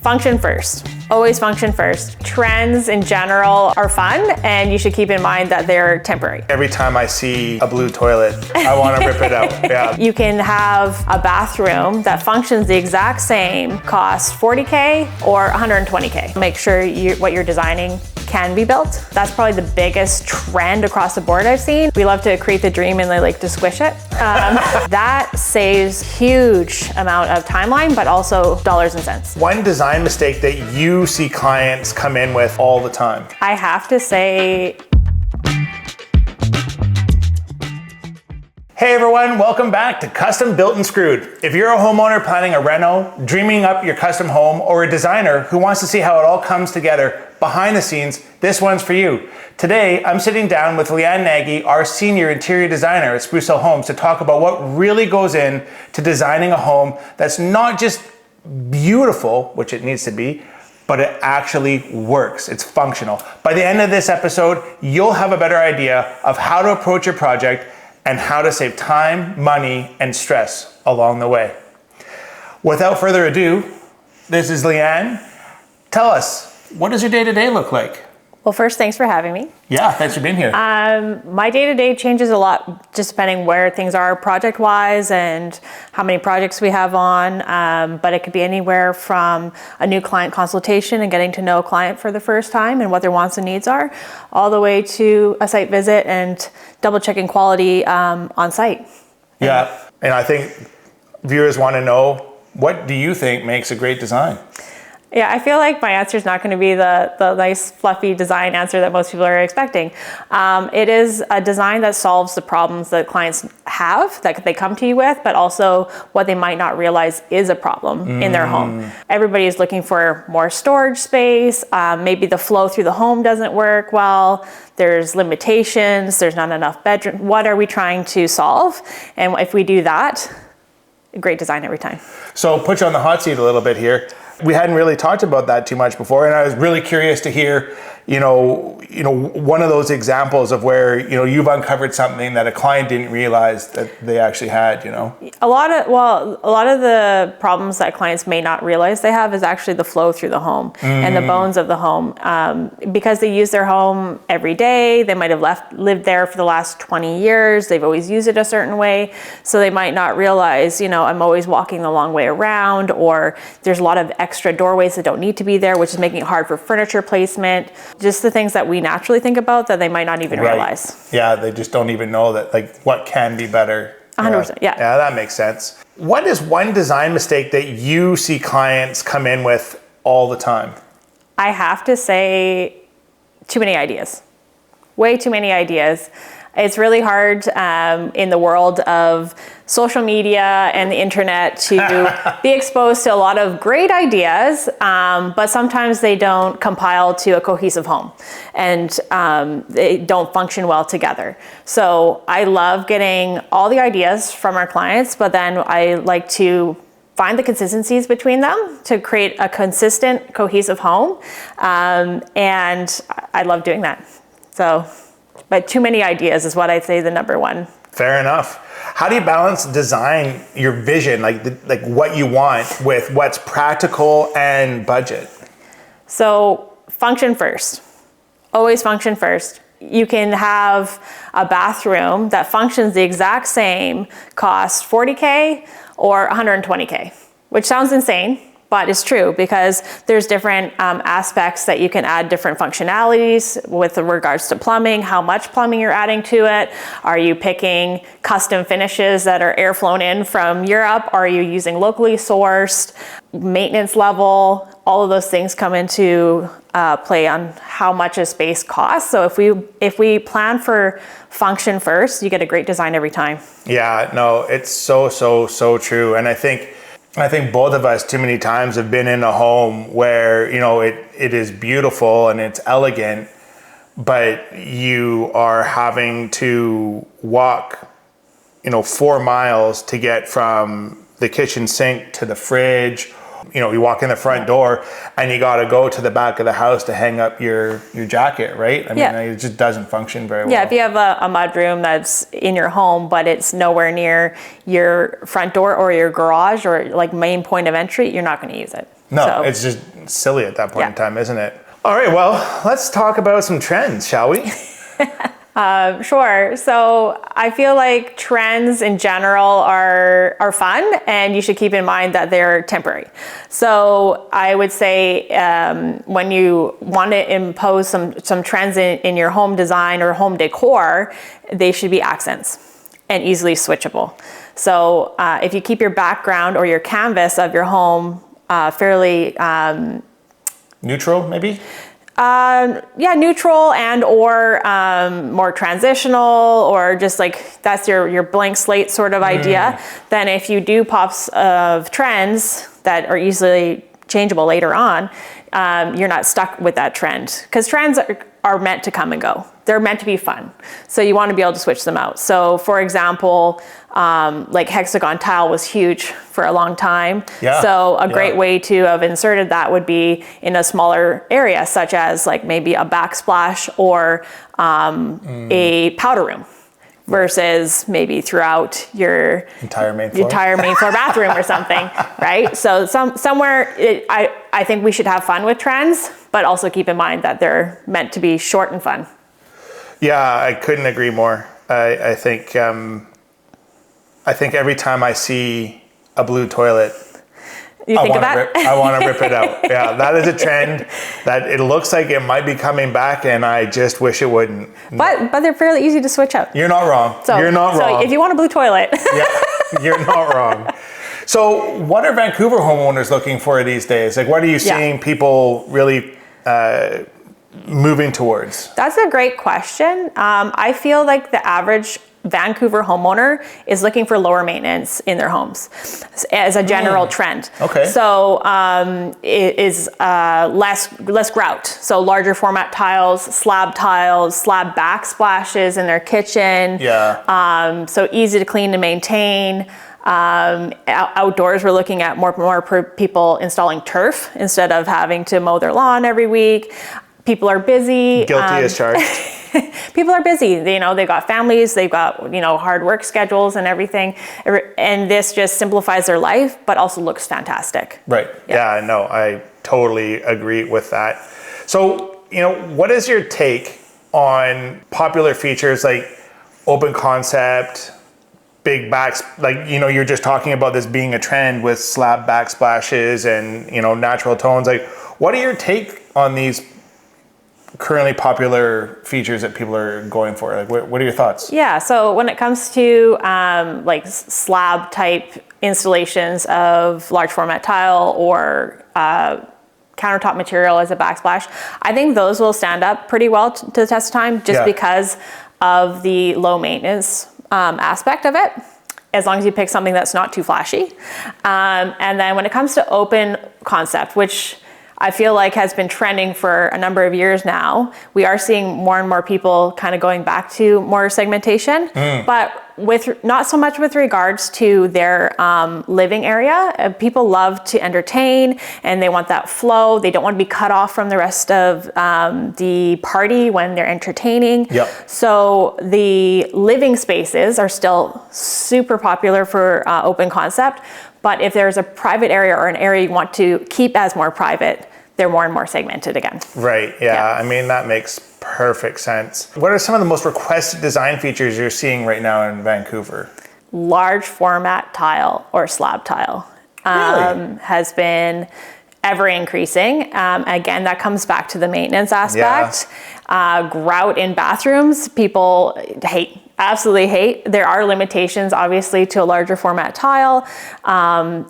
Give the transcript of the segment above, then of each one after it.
Function first. Always function first. Trends in general are fun, and you should keep in mind that they're temporary. Every time I see a blue toilet, I want to rip it out. Yeah. You can have a bathroom that functions the exact same, cost $40K or $120K. Make sure what you're designing can be built. That's probably the biggest trend across the board I've seen. We love to create the dream and they like to squish it. That saves huge amount of timeline, but also dollars and cents. One design mistake that you see clients come in with all the time? I have to say, hey everyone, welcome back to Custom Built and Screwed. If you're a homeowner planning a reno, dreaming up your custom home, or a designer who wants to see how it all comes together behind the scenes, this one's for you. Today, I'm sitting down with Leanne Nagy, our senior interior designer at Sprucehill Homes, to talk about what really goes in to designing a home that's not just beautiful, which it needs to be, but it actually works. It's functional. By the end of this episode, you'll have a better idea of how to approach your project and how to save time, money, and stress along the way. Without further ado, this is Leanne. Tell us, what does your day-to-day look like? well, first, thanks for having me. Yeah, thanks for being here. My day-to-day changes a lot, just depending where things are project-wise and how many projects we have on. But it could be anywhere from a new client consultation and getting to know a client for the first time and what their wants and needs are, all the way to a site visit and double-checking quality on site. Yeah, and I think viewers want to know, what do you think makes a great design? Yeah, I feel like my answer is not going to be the nice fluffy design answer that most people are expecting. It is a design that solves the problems that clients have, that they come to you with, but also what they might not realize is a problem in their home. Everybody is looking for more storage space. Maybe the flow through the home doesn't work well. There's limitations. There's not enough bedroom. What are we trying to solve? And if we do that, great design every time. So put you on the hot seat a little bit here. We hadn't really talked about that too much before, and I was really curious to hear, one of those examples of where, you've uncovered something that a client didn't realize that they actually had, A lot of the problems that clients may not realize they have is actually the flow through the home and the bones of the home. Because they use their home every day, they might have lived there for the last 20 years, they've always used it a certain way, so they might not realize, I'm always walking the long way around, or there's a lot of extra doorways that don't need to be there, which is making it hard for furniture placement. Just the things that we naturally think about that they might not even realize. Yeah, they just don't even know that, what can be better. 100%, yeah. Yeah, that makes sense. What is one design mistake that you see clients come in with all the time? I have to say, too many ideas. Way too many ideas. It's really hard in the world of social media and the internet to be exposed to a lot of great ideas, but sometimes they don't compile to a cohesive home and they don't function well together. So I love getting all the ideas from our clients, but then I like to find the consistencies between them to create a consistent, cohesive home. And I love doing that. But too many ideas is what I'd say the number one. Fair enough. How do you balance design, your vision, like what you want, with what's practical and budget? So function first. Always function first. You can have a bathroom that functions the exact same, cost $40K or $120K, which sounds insane. But it's true, because there's different aspects that you can add different functionalities with regards to plumbing, how much plumbing you're adding to it. Are you picking custom finishes that are air flown in from Europe? Are you using locally sourced? Maintenance level, all of those things come into play on how much a space costs. So if we plan for function first, you get a great design every time. Yeah, no, it's so true. And I think both of us too many times have been in a home where, it is beautiful and it's elegant, but you are having to walk, 4 miles to get from the kitchen sink to the fridge. You walk in the front door and you got to go to the back of the house to hang up your jacket, right? I mean, it just doesn't function very well. Yeah, if you have a mudroom that's in your home, but it's nowhere near your front door or your garage or main point of entry, you're not going to use it. No, So, it's just silly at that point in Yeah. time, isn't it? All right, well, let's talk about some trends, shall we? Sure. So I feel like trends in general are fun, and you should keep in mind that they're temporary. So I would say when you want to impose some trends in your home design or home decor, they should be accents and easily switchable. So if you keep your background or your canvas of your home fairly Neutral, maybe? neutral and or more transitional, or just like that's your blank slate sort of idea, then if you do pops of trends that are easily changeable later on, you're not stuck with that trend, because trends are meant to come and go. They're meant to be fun. So you want to be able to switch them out. So for example, like hexagon tile was huge for a long time. Yeah, So a great way to have inserted that would be in a smaller area, such as like maybe a backsplash or a powder room, versus maybe throughout your Entire main floor. bathroom or something, right? So somewhere, I think we should have fun with trends, but also keep in mind that they're meant to be short and fun. Yeah, I couldn't agree more. I think every time I see a blue toilet, You think of that? I want to rip it out. Yeah, that is a trend that it looks like it might be coming back, and I just wish it wouldn't. But they're fairly easy to switch out. You're not wrong. You're not wrong. So if you want a blue toilet. Yeah, you're not wrong. So what are Vancouver homeowners looking for these days? Like, what are you seeing people really moving towards? That's a great question. I feel like the average Vancouver homeowner is looking for lower maintenance in their homes as a general trend. Okay. So it is less grout. So larger format tiles, slab backsplashes in their kitchen. Yeah. So easy to clean and maintain. Outdoors, we're looking at more people installing turf instead of having to mow their lawn every week. People are busy. Guilty as charged. People are busy. They've got families, they've got, hard work schedules and everything. And this just simplifies their life, but also looks fantastic. Right. Yeah, no, I totally agree with that. So, what is your take on popular features like open concept, big backs, like, you're just talking about this being a trend with slab backsplashes and, natural tones. Like, what are your take on these currently popular features that people are going for? Like, what are your thoughts? Yeah, so when it comes to like slab type installations of large format tile or countertop material as a backsplash, I think those will stand up pretty well to the test of time, just because of the low maintenance aspect of it, as long as you pick something that's not too flashy. And then when it comes to open concept, which I feel like has been trending for a number of years now, we are seeing more and more people kind of going back to more segmentation, but with not so much with regards to their living area. People love to entertain and they want that flow. They don't want to be cut off from the rest of the party when they're entertaining. Yep. So the living spaces are still super popular for open concept. But if there's a private area or an area you want to keep as more private, they're more and more segmented again. Right, yeah. I mean, that makes perfect sense. What are some of the most requested design features you're seeing right now in Vancouver? Large format tile or slab tile Really? has been ever increasing. Again, that comes back to the maintenance aspect. Grout in bathrooms, people absolutely hate. There are limitations, obviously, to a larger format tile.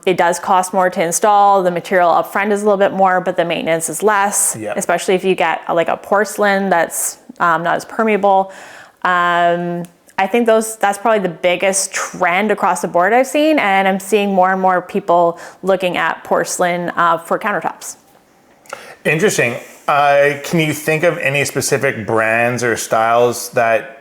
It does cost more to install. The material up front is a little bit more, but the maintenance is less, especially if you get like a porcelain that's not as permeable. I think that's probably the biggest trend across the board I've seen, and I'm seeing more and more people looking at porcelain for countertops. Interesting. Can you think of any specific brands or styles that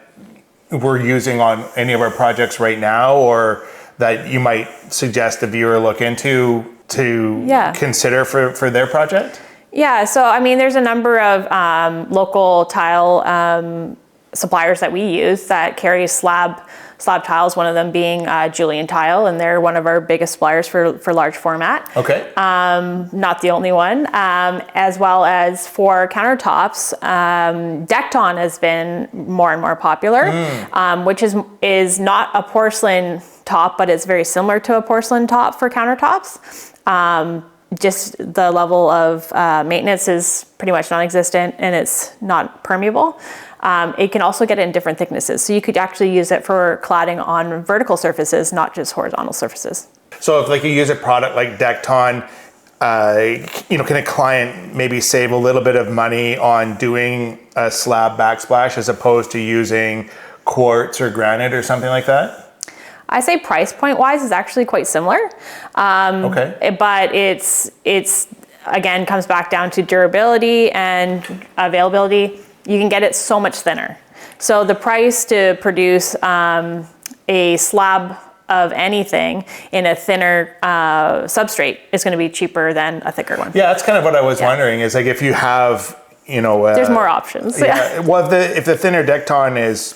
we're using on any of our projects right now, or that you might suggest the viewer look into to consider for their project? Yeah, so I mean, there's a number of local tile suppliers that we use that carry slab slab tiles, one of them being Julian Tile, and they're one of our biggest suppliers for large format. Okay. Not the only one. As well as for countertops, Decton has been more and more popular, which is not a porcelain top, but it's very similar to a porcelain top for countertops. Just the level of maintenance is pretty much non-existent, and it's not permeable. It can also get it in different thicknesses. So you could actually use it for cladding on vertical surfaces, not just horizontal surfaces. So if like you use a product like Decton, can a client maybe save a little bit of money on doing a slab backsplash as opposed to using quartz or granite or something like that? I say price point wise is actually quite similar. Okay. But it's again comes back down to durability and availability. You can get it so much thinner. So the price to produce a slab of anything in a thinner substrate is going to be cheaper than a thicker one. Yeah, that's kind of what I was wondering, is like if you have, there's more options. Yeah. Well, if the thinner Decton is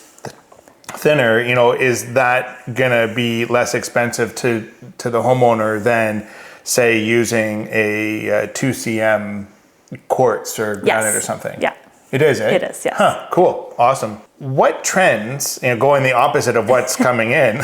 thinner, is that gonna be less expensive to the homeowner than, say, using a 2cm quartz or granite or something? Yeah. It is, eh? It is, yes. Huh, cool, awesome. What trends, going the opposite of what's coming in,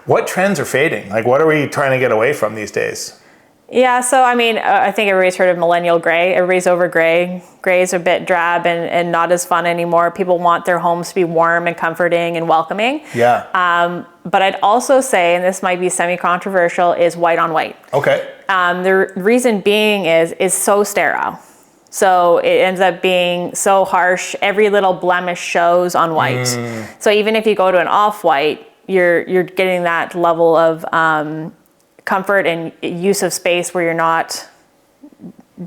what trends are fading? Like, what are we trying to get away from these days? Yeah, so I mean, I think everybody's heard of millennial gray. Everybody's over gray. Gray is a bit drab and not as fun anymore. People want their homes to be warm and comforting and welcoming. Yeah. But I'd also say, and this might be semi-controversial, is white on white. Okay. The reason being is so sterile. So it ends up being so harsh. Every little blemish shows on white. So even if you go to an off-white, you're getting that level of comfort and use of space where you're not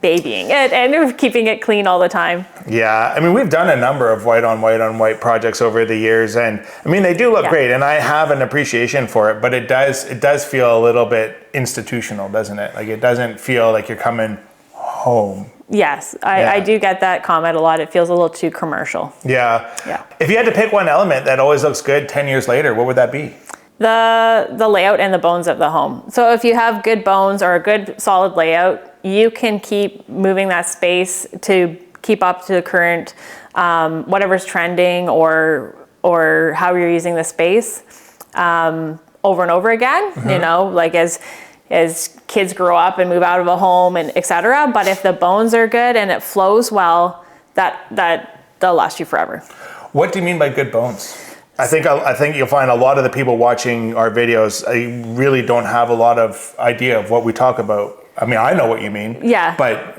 babying it and keeping it clean all the time. Yeah, I mean, we've done a number of white on white projects over the years, and I mean, they do look great, and I have an appreciation for it, but it does feel a little bit institutional, doesn't it? Like, it doesn't feel like you're coming home. Yes, I do get that comment a lot. It feels a little too commercial. Yeah. Yeah. If you had to pick one element that always looks good 10 years later, what would that be? The layout and the bones of the home. So if you have good bones or a good solid layout, you can keep moving that space to keep up to the current whatever's trending or how you're using the space over and over again. Like as kids grow up and move out of a home and etc. But if the bones are good and it flows well, they'll last you forever. What do you mean by good bones? I think you'll find a lot of the people watching our videos, I really don't have a lot of idea of what we talk about. I mean, I know what you mean. Yeah. But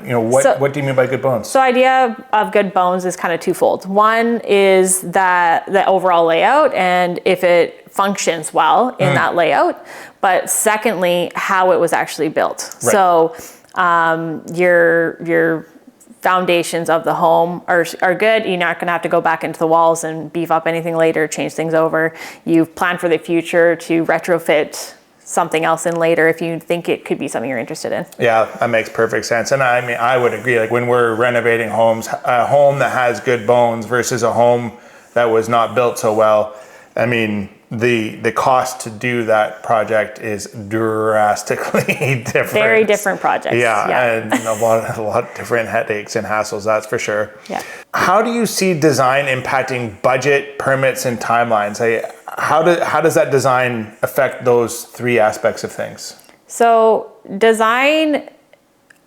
what do you mean by good bones? So idea of good bones is kind of twofold. One is that the overall layout and if it functions well in that layout. But secondly, how it was actually built. Right. So your foundations of the home are good. You're not going to have to go back into the walls and beef up anything later, change things over. You've planned for the future to retrofit something else in later if you think it could be something you're interested in. Yeah, that makes perfect sense. And I mean, I would agree, like when we're renovating homes, a home that has good bones versus a home that was not built so well, I mean, the cost to do that project is drastically different. Very different projects. Yeah. And a lot of different headaches and hassles, that's for sure. Yeah. How do you see design impacting budget, permits, and timelines? How does that design affect those three aspects of things? So design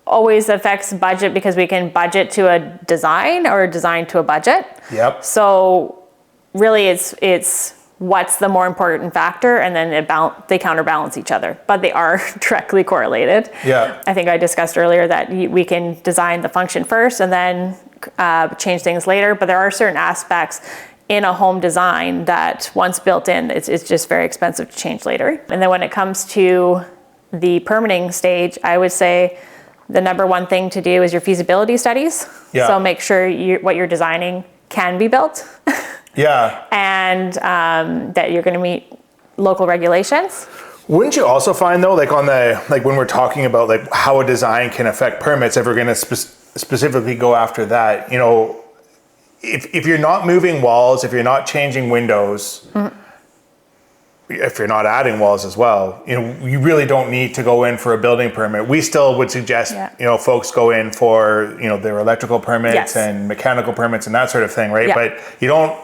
always affects budget because we can budget to a design or a design to a budget. Yep. So really it's what's the more important factor, and then they counterbalance each other, but they are directly correlated. Yeah. I think I discussed earlier that we can design the function first and then change things later, but there are certain aspects in a home design that once built in, it's just very expensive to change later. And then when it comes to the permitting stage, I would say the number one thing to do is your feasibility studies. Yeah. So make sure what you're designing can be built. Yeah. And that you're going to meet local regulations. Wouldn't you also find though, like when we're talking about like how a design can affect permits, if we're going to specifically go after that, if you're not moving walls, if you're not changing windows, if you're not adding walls as well, you really don't need to go in for a building permit. We still would suggest, folks go in for, their electrical permits and mechanical permits and that sort of thing, right? Yeah. But you don't,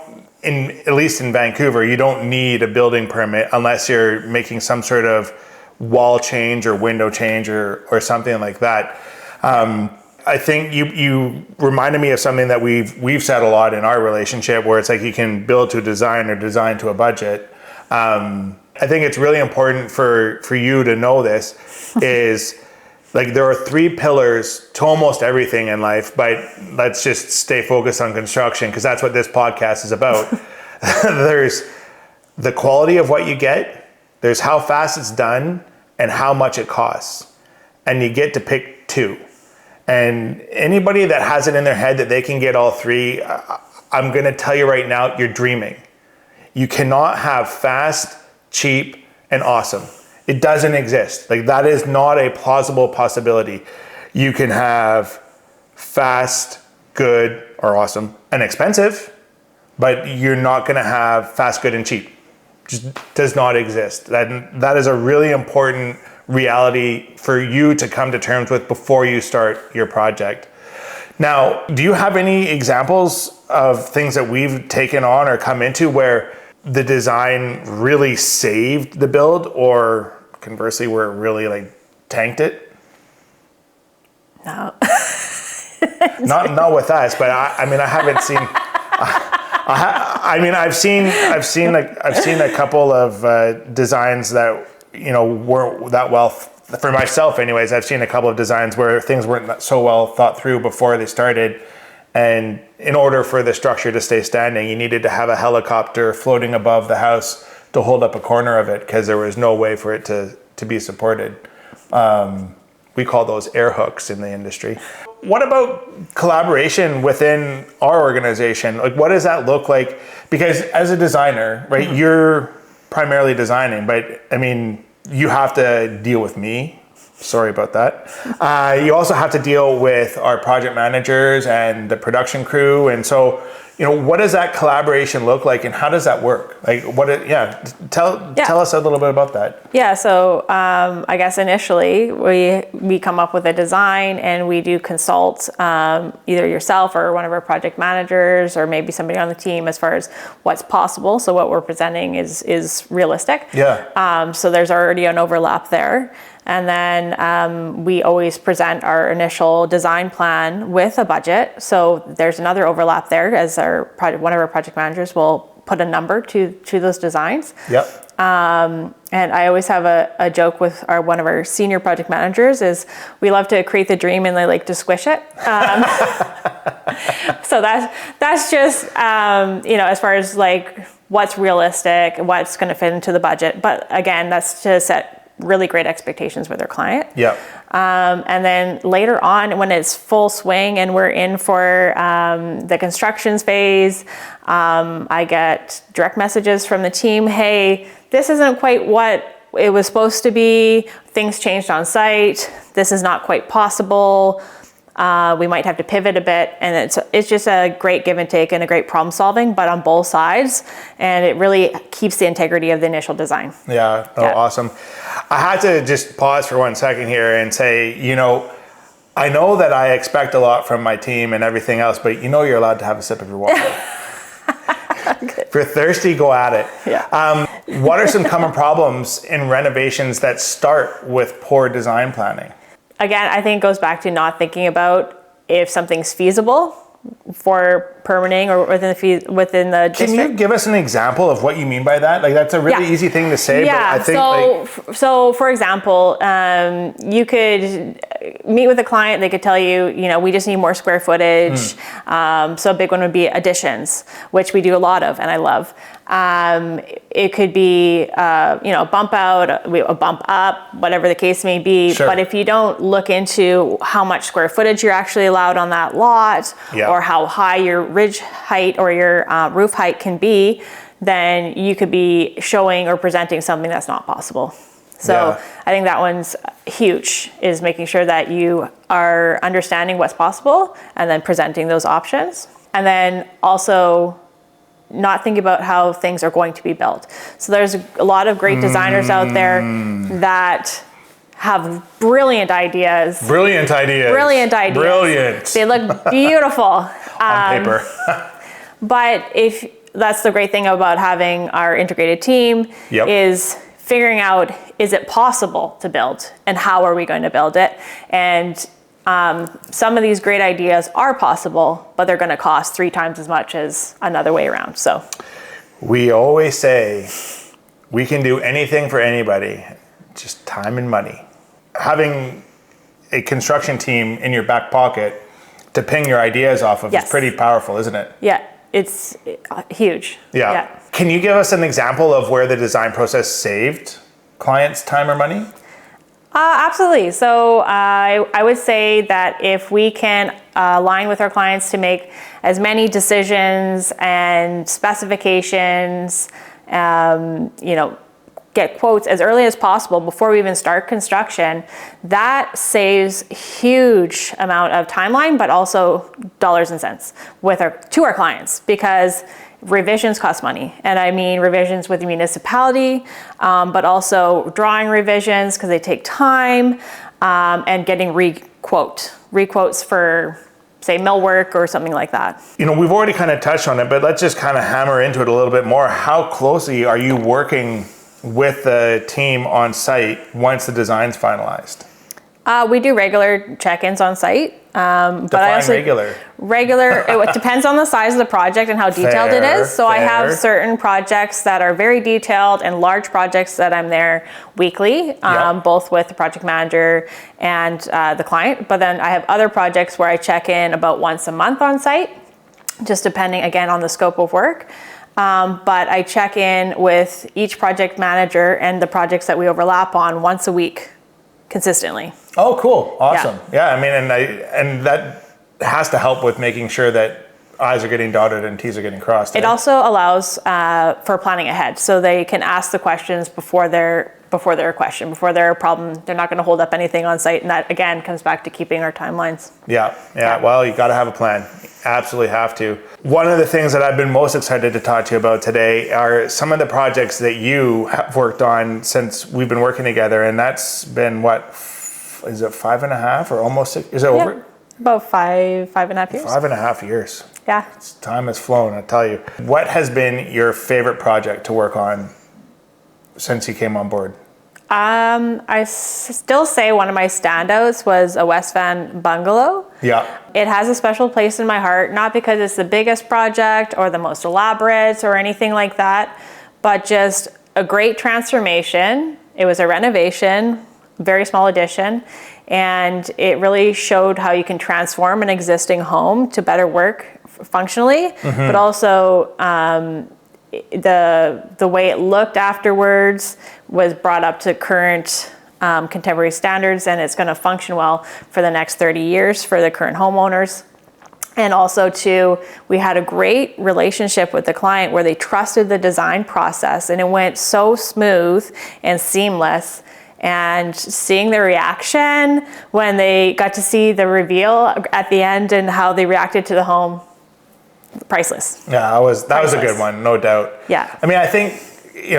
at least in Vancouver, you don't need a building permit unless you're making some sort of wall change or window change or something like that. I think you reminded me of something that we've said a lot in our relationship, where it's like you can build to a design or design to a budget. I think it's really important for you to know this is like there are 3 pillars to almost everything in life, but let's just stay focused on construction because that's what this podcast is about. There's the quality of what you get, there's how fast it's done, and how much it costs. And you get to pick 2. And anybody that has it in their head that they can get all 3, I'm going to tell you right now, you're dreaming. You cannot have fast, cheap, and awesome. It doesn't exist. Like that is not a plausible possibility. You can have fast, good, or awesome, and expensive, but you're not going to have fast, good, and cheap. Just does not exist. That is a really important reality for you to come to terms with before you start your project. Now, do you have any examples of things that we've taken on or come into where the design really saved the build, or conversely where it really like tanked it? No. not with us, but I mean I haven't seen. I've seen a couple of designs that weren't that well. For myself, anyways, I've seen a couple of designs where things weren't so well thought through before they started. And in order for the structure to stay standing, you needed to have a helicopter floating above the house to hold up a corner of it because there was no way for it to be supported. We call those air hooks in the industry. What about collaboration within our organization? Like, what does that look like? Because as a designer, right, you're primarily designing, but I mean, you have to deal with me. Sorry about that. You also have to deal with our project managers and the production crew. And so, what does that collaboration look like and how does that work? Like tell us a little bit about that. Yeah, so I guess initially we come up with a design and we do consult either yourself or one of our project managers or maybe somebody on the team as far as what's possible. So what we're presenting is realistic. Yeah. So there's already an overlap there. And then we always present our initial design plan with a budget. So there's another overlap there as one of our project managers will put a number to those designs. Yep. And I always have a joke with one of our senior project managers is we love to create the dream and they like to squish it. So that's just, as far as like what's realistic, what's going to fit into the budget. But again, that's to set really great expectations with their client. Yeah. And then later on, when it's full swing and we're in for the constructions phase, I get direct messages from the team. Hey, this isn't quite what it was supposed to be. Things changed on site. This is not quite possible. We might have to pivot a bit, and it's just a great give and take and a great problem solving, but on both sides, and it really keeps the integrity of the initial design. Yeah. Awesome. I had to just pause for 1 second here and say, I know that I expect a lot from my team and everything else, but you're allowed to have a sip of your water. If you're thirsty, go at it. Yeah. What are some common problems in renovations that start with poor design planning? Again, I think it goes back to not thinking about if something's feasible for permitting or within the district. Can you give us an example of what you mean by that? Like that's a really easy thing to say, but I think so for example, you could meet with a client, they could tell you, we just need more square footage. So a big one would be additions, which we do a lot of and I love. It could be, bump out, a bump up, whatever the case may be. Sure. But if you don't look into how much square footage you're actually allowed on that lot or how high your ridge height or your roof height can be, then you could be showing or presenting something that's not possible. So I think that one's huge, is making sure that you are understanding what's possible and then presenting those options. And then also not thinking about how things are going to be built. So there's a lot of great designers out there that have brilliant ideas. Brilliant ideas. Brilliant ideas. Brilliant. They look beautiful. On paper. But that's the great thing about having our integrated team is figuring out, is it possible to build and how are we going to build it? And some of these great ideas are possible, but they're going to cost 3 times as much as another way around. So we always say we can do anything for anybody, just time and money. Having a construction team in your back pocket to ping your ideas off of is pretty powerful, isn't it? Yeah, it's huge. Yeah. Can you give us an example of where the design process saved clients time or money? Absolutely. So I would say that if we can align with our clients to make as many decisions and specifications, get quotes as early as possible before we even start construction, that saves huge amount of timeline, but also dollars and cents to our clients, because revisions cost money. And I mean revisions with the municipality, but also drawing revisions because they take time, and getting requotes for, say, millwork or something like that. We've already kind of touched on it, but let's just kind of hammer into it a little bit more. How closely are you working with the team on site once the design's finalized? We do regular check-ins on site. Define regular. It depends on the size of the project and how detailed it is. So I have certain projects that are very detailed and large projects that I'm there weekly, both with the project manager and the client. But then I have other projects where I check in about once a month on site, just depending again on the scope of work. But I check in with each project manager and the projects that we overlap on once a week consistently. Oh, cool. Awesome. Yeah, I mean, and that has to help with making sure that I's are getting dotted and T's are getting crossed. It also allows for planning ahead, so they can ask the questions before they're a problem. They're not going to hold up anything on site, and that again comes back to keeping our timelines. Yeah. Well, you got to have a plan. Absolutely have to. One of the things that I've been most excited to talk to you about today are some of the projects that you have worked on since we've been working together, and that's been what, is it 5.5 or almost 6? Is it over? About 5.5 years. 5.5 years. Yeah. Time has flown, I tell you. What has been your favorite project to work on since you came on board? I still say one of my standouts was a West Van bungalow. Yeah. It has a special place in my heart, not because it's the biggest project or the most elaborate or anything like that, but just a great transformation. It was a renovation, very small addition, and it really showed how you can transform an existing home to better work functionally, but also the way it looked afterwards was brought up to current contemporary standards, and it's going to function well for the next 30 years for the current homeowners. And also too, we had a great relationship with the client where they trusted the design process, and it went so smooth and seamless. And seeing the reaction when they got to see the reveal at the end and how they reacted to the home, priceless. Yeah, that was a good one, no doubt. Yeah. I mean, I think,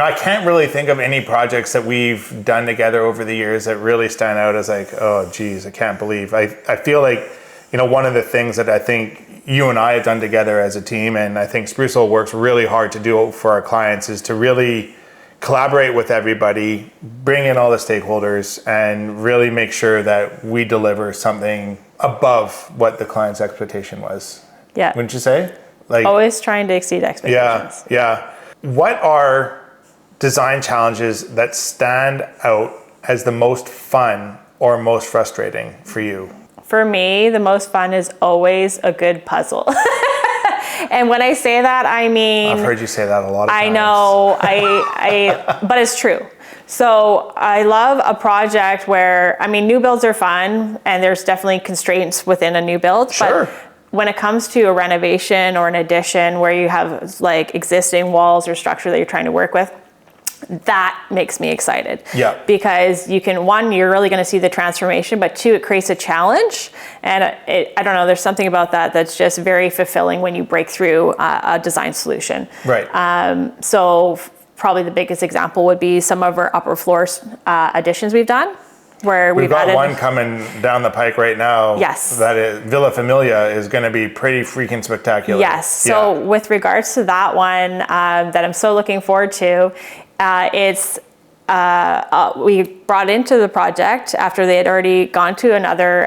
I can't really think of any projects that we've done together over the years that really stand out as like, oh, geez, I can't believe. I feel like, one of the things that I think you and I have done together as a team, and I think Sprucehill works really hard to do for our clients, is to really collaborate with everybody, bring in all the stakeholders, and really make sure that we deliver something above what the client's expectation was. Yeah. Wouldn't you say? Always trying to exceed expectations. Yeah. What are design challenges that stand out as the most fun or most frustrating for you? For me, the most fun is always a good puzzle. And when I say that, I mean... I've heard you say that a lot of times. I know, but it's true. So I love a project where, new builds are fun, and there's definitely constraints within a new build. Sure. But when it comes to a renovation or an addition where you have like existing walls or structure that you're trying to work with, that makes me excited. Yeah. Because you can, one, you're really going to see the transformation, but two, it creates a challenge. And I don't know, there's something about that that's just very fulfilling when you break through a design solution. Right. So probably the biggest example would be some of our upper floors additions we've done, where We've got added one coming down the pike right now. Yes. That is, Villa Familia is going to be pretty freaking spectacular. Yes. So with regards to that one, that I'm so looking forward to, we brought into the project after they had already gone to another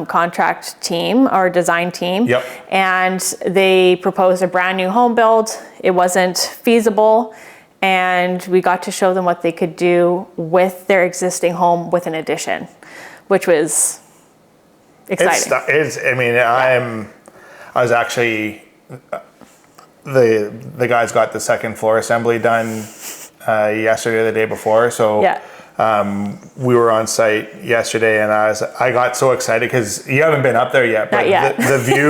contract team or design team. Yep. And they proposed a brand new home build. It wasn't feasible. And we got to show them what they could do with their existing home with an addition, which was exciting. I was actually, the guys got the second floor assembly done yesterday or the day before. So we were on site yesterday, and I got so excited because you haven't been up there yet. But Not yet. The view,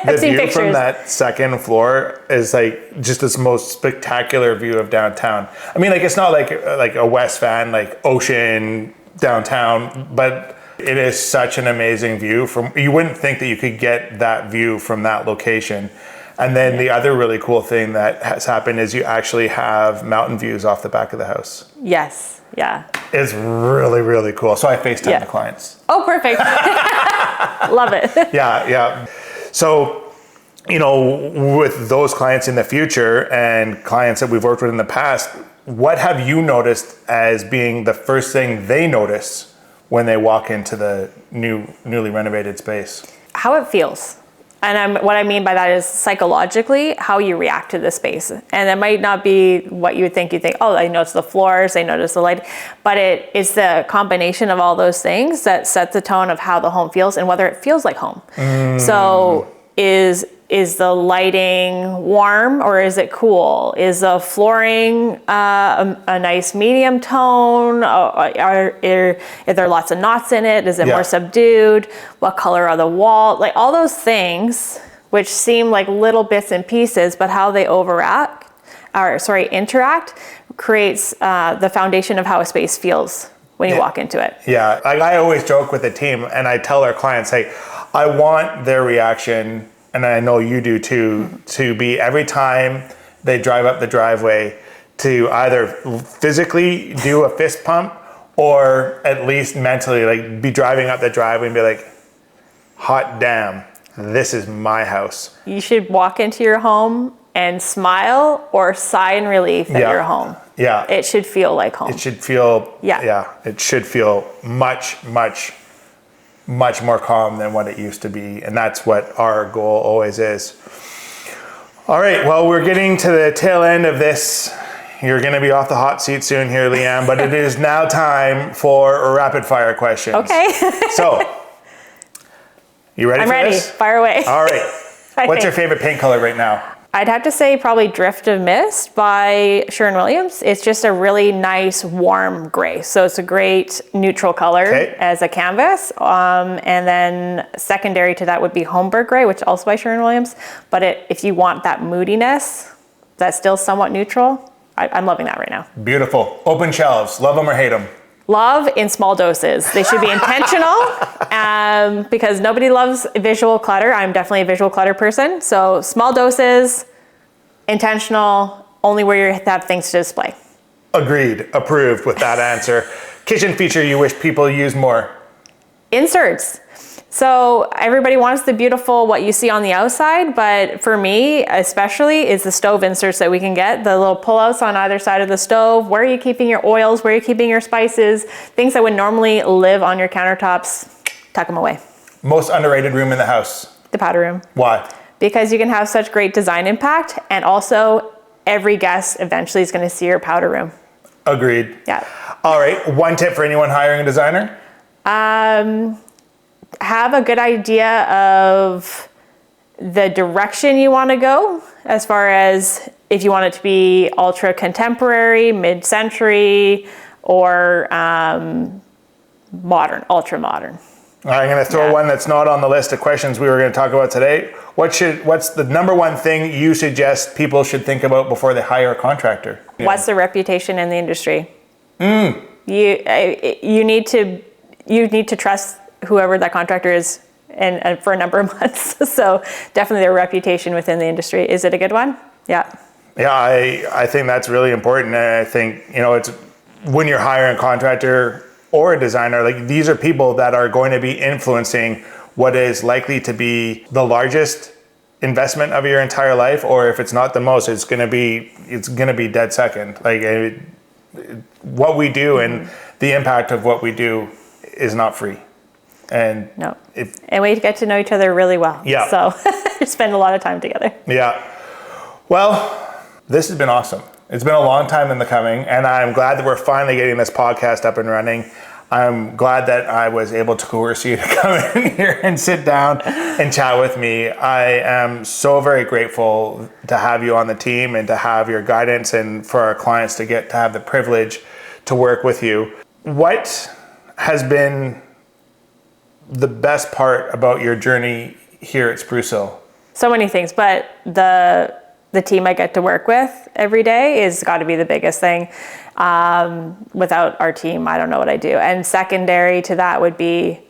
the view pictures from that second floor is like just this most spectacular view of downtown. I mean, like it's not like a West Van, like ocean downtown, but it is such an amazing view. You wouldn't think that you could get that view from that location. And then the other really cool thing that has happened is you actually have mountain views off the back of the house. Yes. Yeah. It's really, really cool. So I FaceTime the clients. Oh, perfect. Love it. Yeah. So, with those clients in the future and clients that we've worked with in the past, what have you noticed as being the first thing they notice when they walk into the newly renovated space? How it feels. And what I mean by that is psychologically, how you react to the space. And it might not be what you would think. You think, oh, I notice the floors, I notice the light. But it's the combination of all those things that set the tone of how the home feels and whether it feels like home. So is the lighting warm or is it cool? Is the flooring a nice medium tone? Are there lots of knots in it? Is it more subdued? What color are the walls? Like all those things, which seem like little bits and pieces, but how they interact, creates the foundation of how a space feels when you walk into it. Yeah, I always joke with the team and I tell our clients, hey, I want their reaction, and I know you do too, to be every time they drive up the driveway to either physically do a fist pump or at least mentally like be driving up the driveway and be like, hot damn, this is my house. You should walk into your home and smile or sigh in relief that you're home. Yeah. It should feel like home. It should feel, it should feel much, much, much more calm than what it used to be. And that's what our goal always is. All right, well, we're getting to the tail end of this. You're gonna be off the hot seat soon here, Leanne, but it is now time for rapid fire questions. Okay. So, you ready I'm for ready. this? Fire away. All right. What's your favorite paint color right now? I'd have to say probably Drift of Mist by Sherwin-Williams. It's just a really nice warm gray. So it's a great neutral color as a canvas. And then secondary to that would be Homburg Gray, which is also by Sherwin-Williams. But if you want that moodiness that's still somewhat neutral, I'm loving that right now. Beautiful. Open shelves. Love them or hate them? Love in small doses. They should be intentional because nobody loves visual clutter. I'm definitely a visual clutter person. So small doses, intentional, only where you have things to display. Agreed. Approved with that answer. Kitchen feature you wish people use more? Inserts. So everybody wants the beautiful, what you see on the outside, but for me, especially, is the stove inserts that we can get, the little pullouts on either side of the stove. Where are you keeping your oils? Where are you keeping your spices? Things that would normally live on your countertops, tuck them away. Most underrated room in the house? The powder room. Why? Because you can have such great design impact, and also every guest eventually is going to see your powder room. Agreed. Yeah. All right, one tip for anyone hiring a designer? Have a good idea of the direction you want to go, as far as if you want it to be ultra contemporary, mid-century, or modern, ultra modern. I'm going to throw one that's not on the list of questions we were going to talk about today. What's the number one thing you suggest people should think about before they hire a contractor? What's the reputation in the industry? You need to trust whoever that contractor is and for a number of months. So definitely their reputation within the industry. Is it a good one? Yeah. Yeah, I think that's really important. And I think, it's when you're hiring a contractor or a designer, like these are people that are going to be influencing what is likely to be the largest investment of your entire life, or if it's not the most, it's going to be dead second. Like what we do and the impact of what we do is not free. And no, and we get to know each other really well. Yeah. So spend a lot of time together. Yeah. Well, this has been awesome. It's been a long time in the coming, and I'm glad that we're finally getting this podcast up and running. I'm glad that I was able to coerce you to come in here and sit down and chat with me. I am so very grateful to have you on the team and to have your guidance, and for our clients to get to have the privilege to work with you. What has been the best part about your journey here at Sprucehill? So many things, but the team I get to work with every day is got to be the biggest thing. Without our team, I don't know what I do. And secondary to that would be,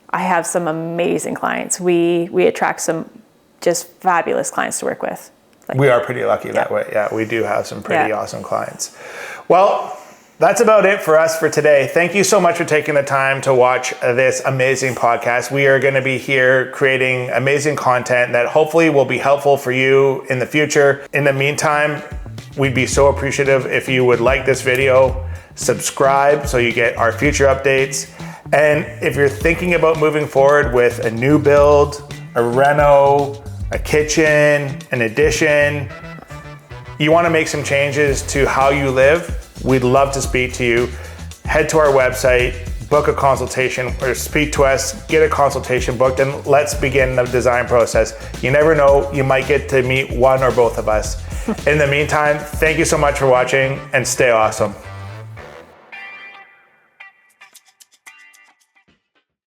I have some amazing clients. We attract some just fabulous clients to work with. We are pretty lucky that way. Yeah, we do have some pretty awesome clients. Well, that's about it for us for today. Thank you so much for taking the time to watch this amazing podcast. We are going to be here creating amazing content that hopefully will be helpful for you in the future. In the meantime, we'd be so appreciative if you would like this video, subscribe so you get our future updates. And if you're thinking about moving forward with a new build, a reno, a kitchen, an addition, you want to make some changes to how you live, we'd love to speak to you. Head to our website, book a consultation, or speak to us, get a consultation booked, and let's begin the design process. You never know, you might get to meet one or both of us. In the meantime, thank you so much for watching, and stay awesome.